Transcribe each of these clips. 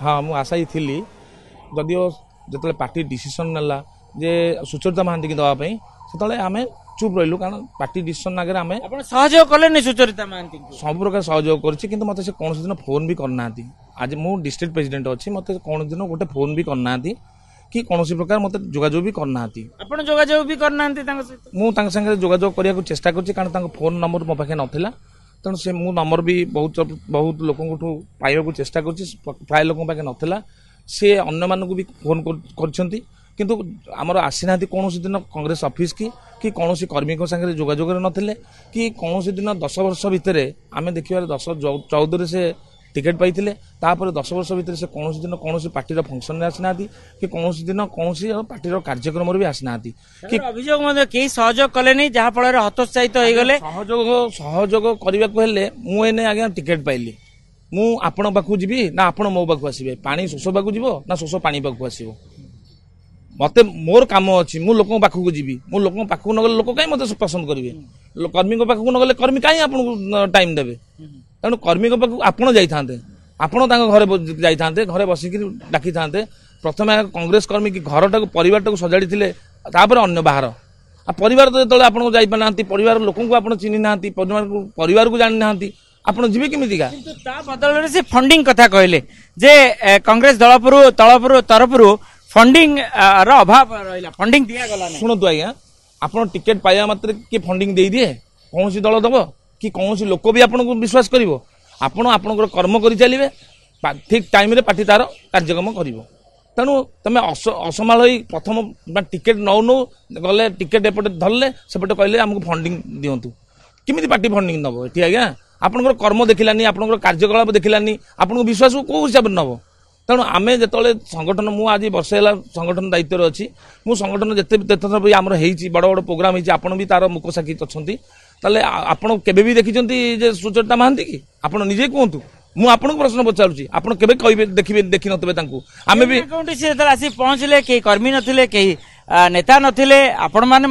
हाँ मुझे आशा ही थी जदिओ जो पार्टी डिसीजन नाला जे सुचरिता महांती की दवाई से आम चुप रही कारण पार्टी डिसीजन आगे आम सहयोग कले सुचरिता महांती सब प्रकार सहयोग कर मत से कौन दिन फोन भी करना आज मु डिस्ट्रिक्ट प्रेसिडेंट अच्छी मत कौन दिन गोटे फोन भी करना कि कौन प्रकार मत जोगाजोग भी करना जोगाजोग भी करना मुझे जोगाजोग करने को चेष्टा कर फोन नंबर मो पाखे नाला तेणु से मु नंबर भी बहुत बहुत लोक पाइबा चेष्टा प्राय लोक पाखे नाला सी अन्य मानक भी फोन किंतु आमर आसीना कौन दिन कांग्रेस ऑफिस कि कौन कर्मी सागर जोगाजोग नथिले कि कौन दिन 10 वर्ष भितर आम देखिए 10-14 से टिकेट पाई 10 वर्ष भितर से कौन दिन कौन पार्टी फंक्शन में आसीना कि कौन दिन कौन पार्टी कार्यक्रम भी आसीना कि अभियोग कई सहयोग कले नहीं जहाँ फल हतोत्साहित हो गले सहयोग करने को हेले मुझे आज्ञा टिकेट पाइली मु आपण पाखु जीवी ना आपण मो पाखु आसबे पानी शोष पाखु जीव ना शोष पानी पाखु आसो मत मोर काम अच्छी मु लोक पाखक जीवी मु लोक पाखक नगले लोक कहीं मत पसंद करेंगे कर्मी पाखक नगले कर्मी कहीं आपको टाइम देवे तेणु कर्मी पाखक आपड़ जाते आपण घर जाते घरे बसिक डाकी था प्रथम कांग्रेस कर्मी की घर टाक परिवार सजाड़ी थे अन्न बाहर परिवार तो जो आपको जाना परिवार लोक को चिन्ह ना परिवार को जानी ना आपण जीवे केमितिका बदल से फंडिंग कथा कहले जे कांग्रेस दल तरफ फंडिंग अभाव रहा फंडिंग दिया गला शुणु आज्ञा आप टिकेट पाइबा मात्र किए फंडिंग दे दिए कौन दल दब कि कौन लोक भी आपको विश्वास कर आपणकर कर्म कर चलिए ठीक टाइम पार्टी तार कार्यक्रम कर तेणु तुम असमाल प्रथम टिकेट नौ नौ गले टिकेट एपटे धरले सेपटे कहले आमको फंडिंग दिंतु किमिति पार्टी फंडिंग नब ये आज्ञा आपणकर कर्म देखलानी आपणकर कार्यकलाप देखलानी आपको विश्वास को हिसाब से नब तेणु आम जो संगठन मुझे आज वर्षे संगठन दायित्व अच्छी मु संगठन जिते थर आम बड़ बड़ प्रोग्राम होती भी तार मुख साक्षी अच्छा आपड़ के देखी सुचरिता महांती की आप निजे कहतु मु आपको प्रश्न पचारूँ आप देखिए देखी नथिबे आम भी आसी पहुंचले कई कर्मी नथिले कई नेता नथिले आपण माने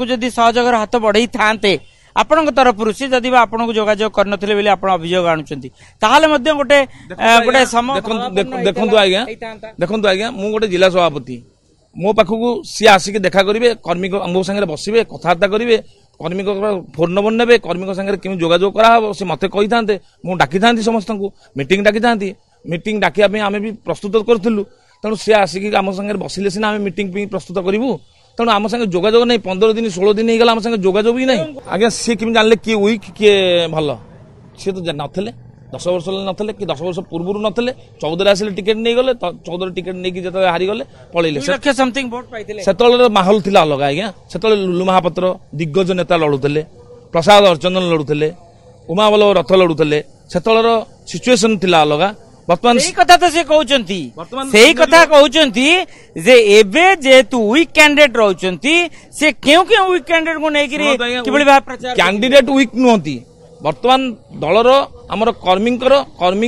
जदि सहयोग हाथ बढ़ई थांते आपण तरफ से जदि आपन को जोगाजोग करनथिले बेले आपण अभियोग आनुचंती ताहाले मध्ये गोटे गोटे देखंतु आज्ञा मु गोटे जिला सभापति मो पाखकू सी आसिक देखा करेंगे कर्मी मो संगे बसबे कथबार्ता करेंगे कर्मी फोन नंबर ने कर्मी संगे केमी जोगाजोग कराब से मत कही था मुझे डाकी था समस्त मीटिंग डाकी था मीटिंग डाकिया आम भी प्रस्तुत करूँ तेणु सी आसिक आम संगे बसिले सीना आम मीटिंग प्रस्तुत करूँ तेणु आम संगे जोगाजोग नहीं 15 दिन 16 दिन होगा आम संगे जोगाजोग भी नहीं आज्ञा सी केमी जानले किए वीक किए भल सी तो नथिले 10 वर्ष नथिले कि 10 वर्ष पूर्व नथिले 14 आसिले टिकेट नहीं गले 14 टिकेट नहीं जो हारी गले पलैले से माहौल थिला अलग आज्ञा से लुलु महापात्र दिग्गज नेता लड़ुले प्रसाद अर्चंदन लड़ुले उमाबल्लभ रथ लड़ुले से सिचुएसन थिला अलग बर्तमान कथा तो से कहते जे एबे जेतु वीक कैंडिडेट रहउचंती से क्यों वीक कैंडिडेट को नहीं कैंडिडेट वीक नुहंती बर्तमान दलर आमर कर्मी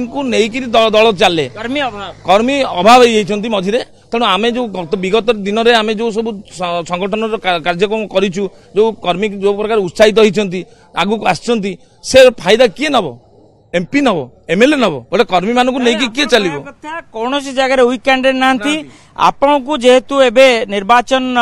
को नहीं दल चले कर्मी अभाव होती मझे तेणु आम जो विगत दिन में आम जो सब संगठन कार्यक्रम करूँ जो कर्मी जो प्रकार उत्साहित होती आगू आसुँच से फायदा किए नब एमपी नब एमएलए नब गोटे कर्मी मान को लेकिन किए चलो कौन सी जगह वीक कैंडिडेट ना आपण को जेहेतु एबे निर्वाचन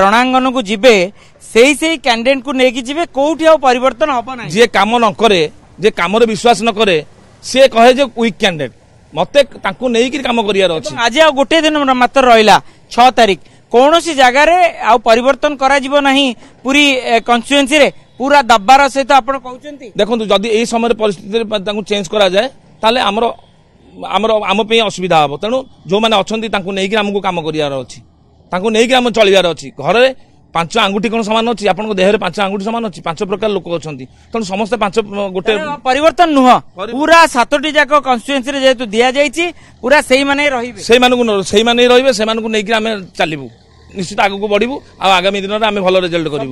रणांगन को जीवे से कैंडिडेट को लेकिन जीवे कोठी आ परिवर्तन हम ना जे काम न करे जे काम रे विश्वास न करे सी कहे जे वीक कैंडिडेट मते तांको नै कि काम करियार अछि आज आ गोटे दिन मात्र रहिला 6 तारिख कौन सी जगह आ परिवर्तन करा जीवो नहीं पूरी कन्स्टिट्युएंसी रे पूरा दब्बार सहित आप देखो जदि यही समय परिस्थिति चेंज करा जाए ताले आमर आमर आम पे असुविधा हम तेणु जो मैंने अच्छा नहीं आमको कम करार अच्छी नहीं आम चलबार अच्छी घर 5 आंगुठी कौन सामान अच्छी आप देह 5 आंगुठी सामान अच्छी 5 प्रकार लोक अच्छा तेणु समस्त 5 गोटे परिवर्तन नुह पूरा 7टी जाक कन्स्टिट्युएंसी जेहेतु दि जाइए पूरा से नहीं रही से नहीं आम चलू निश्चित आगू बढ़ू आगामी दिन में आम भल रिजल्ट करूँ